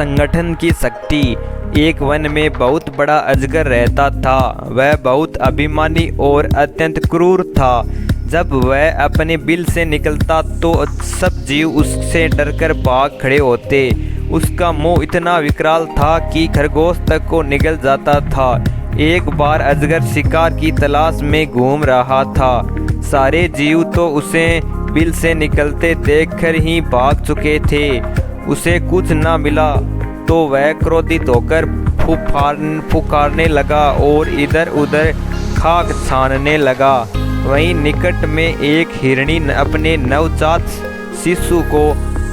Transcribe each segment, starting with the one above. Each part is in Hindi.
संगठन की शक्ति। एक वन में बहुत बड़ा अजगर रहता था। वह बहुत अभिमानी और अत्यंत क्रूर था। जब वह अपने बिल से निकलता तो सब जीव उससे डरकर भाग खड़े होते। उसका मुंह इतना विकराल था कि खरगोश तक को निगल जाता था। एक बार अजगर शिकार की तलाश में घूम रहा था। सारे जीव तो उसे बिल से निकलते देखकर ही भाग चुके थे। उसे कुछ न मिला तो वह क्रोधित होकर फुकारने लगा और इधर उधर खाक छानने लगा। वहीं निकट में एक हिरणी अपने नवजात शिशु को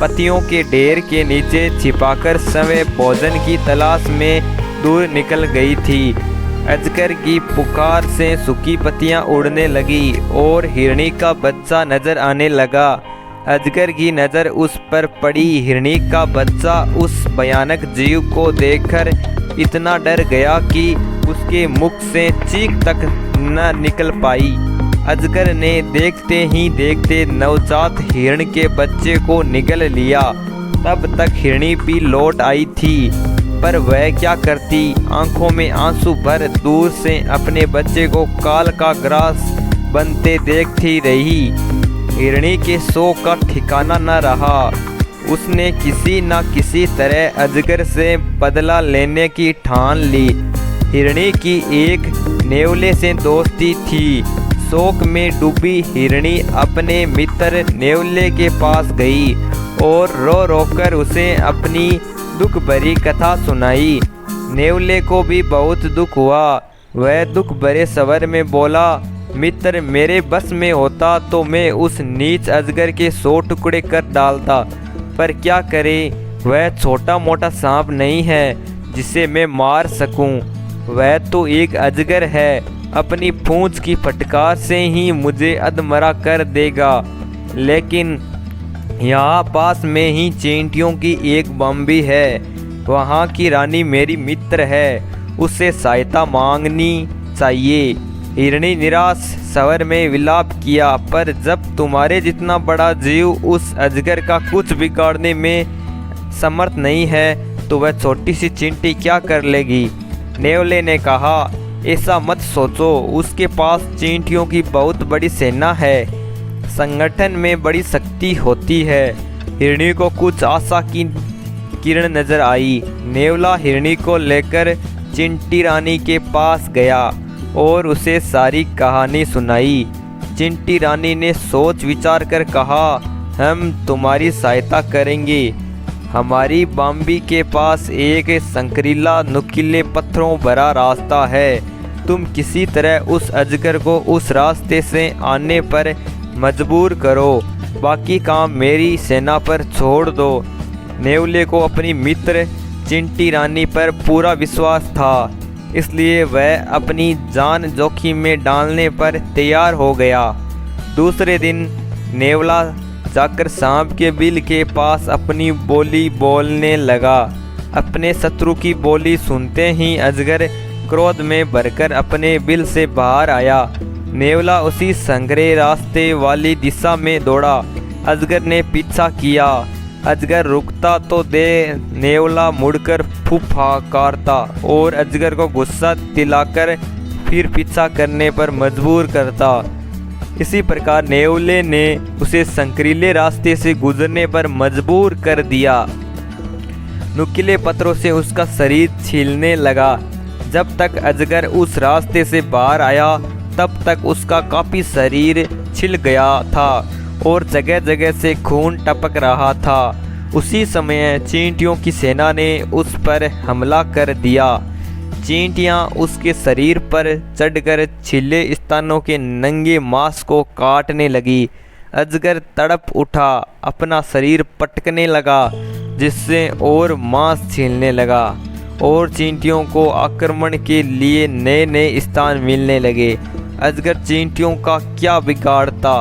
पत्तियों के ढेर के नीचे छिपाकर समय भोजन की तलाश में दूर निकल गई थी। अजगर की पुकार से सूखी पत्तियां उड़ने लगी और हिरणी का बच्चा नजर आने लगा। अजगर की नज़र उस पर पड़ी। हिरणी का बच्चा उस भयानक जीव को देखकर इतना डर गया कि उसके मुख से चीख तक न निकल पाई। अजगर ने देखते ही देखते नवजात हिरण के बच्चे को निगल लिया। तब तक हिरणी भी लौट आई थी, पर वह क्या करती, आंखों में आंसू भर दूर से अपने बच्चे को काल का ग्रास बनते देखती रही। हिरणी के शोक का ठिकाना न रहा। उसने किसी न किसी तरह अजगर से बदला लेने की ठान ली। हिरणी की एक नेवले से दोस्ती थी। शोक में डूबी हिरणी अपने मित्र नेवले के पास गई और रो रो कर उसे अपनी दुख भरी कथा सुनाई। नेवले को भी बहुत दुख हुआ। वह दुख भरे स्वर में बोला, मित्र, मेरे बस में होता तो मैं उस नीच अजगर के 100 टुकड़े कर डालता, पर क्या करे, वह छोटा मोटा सांप नहीं है जिसे मैं मार सकूं। वह तो एक अजगर है, अपनी पूंछ की फटकार से ही मुझे अधमरा कर देगा। लेकिन यहाँ पास में ही चींटियों की एक बम्बी है, वहाँ की रानी मेरी मित्र है, उससे सहायता मांगनी चाहिए। हिरणी निराश स्वर में विलाप किया, पर जब तुम्हारे जितना बड़ा जीव उस अजगर का कुछ बिगाड़ने में समर्थ नहीं है तो वह छोटी सी चींटी क्या कर लेगी। नेवले ने कहा, ऐसा मत सोचो, उसके पास चींटियों की बहुत बड़ी सेना है। संगठन में बड़ी शक्ति होती है। हिरणी को कुछ आशा की किरण नजर आई। नेवला हिरणी को लेकर चिंटी रानी के पास गया और उसे सारी कहानी सुनाई। चिंटी रानी ने सोच विचार कर कहा, हम तुम्हारी सहायता करेंगे। हमारी बाम्बी के पास एक संकरीला नुकीले पत्थरों भरा रास्ता है। तुम किसी तरह उस अजगर को उस रास्ते से आने पर मजबूर करो, बाकी काम मेरी सेना पर छोड़ दो। नेवले को अपनी मित्र चिंटी रानी पर पूरा विश्वास था, इसलिए वह अपनी जान जोखिम में डालने पर तैयार हो गया। दूसरे दिन नेवला जाकर सांप के बिल के पास अपनी बोली बोलने लगा। अपने शत्रु की बोली सुनते ही अजगर क्रोध में भरकर अपने बिल से बाहर आया। नेवला उसी संघरे रास्ते वाली दिशा में दौड़ा। अजगर ने पीछा किया। अजगर रुकता तो दे नेवला मुड़कर फुफकारता और अजगर को गुस्सा दिलाकर फिर पीछा करने पर मजबूर करता। इसी प्रकार नेवले ने उसे संकरीले रास्ते से गुजरने पर मजबूर कर दिया। नुकीले पत्थरों से उसका शरीर छीलने लगा। जब तक अजगर उस रास्ते से बाहर आया तब तक उसका काफ़ी शरीर छिल गया था और जगह जगह से खून टपक रहा था। उसी समय चींटियों की सेना ने उस पर हमला कर दिया। चींटियां उसके शरीर पर चढ़कर छिले स्थानों के नंगे मांस को काटने लगी। अजगर तड़प उठा, अपना शरीर पटकने लगा, जिससे और मांस छीलने लगा और चींटियों को आक्रमण के लिए नए नए स्थान मिलने लगे। अजगर चींटियों का क्या बिगाड़ता,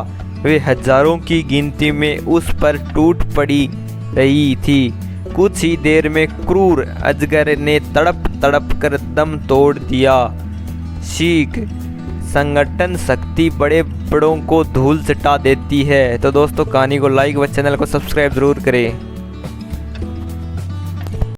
वे हजारों की गिनती में उस पर टूट पड़ी रही थी। कुछ ही देर में क्रूर अजगर ने तड़प तड़प कर दम तोड़ दिया। सीख, संगठन शक्ति बड़े बड़ों को धूल चटा देती है। तो दोस्तों, कहानी को लाइक व चैनल को सब्सक्राइब जरूर करें।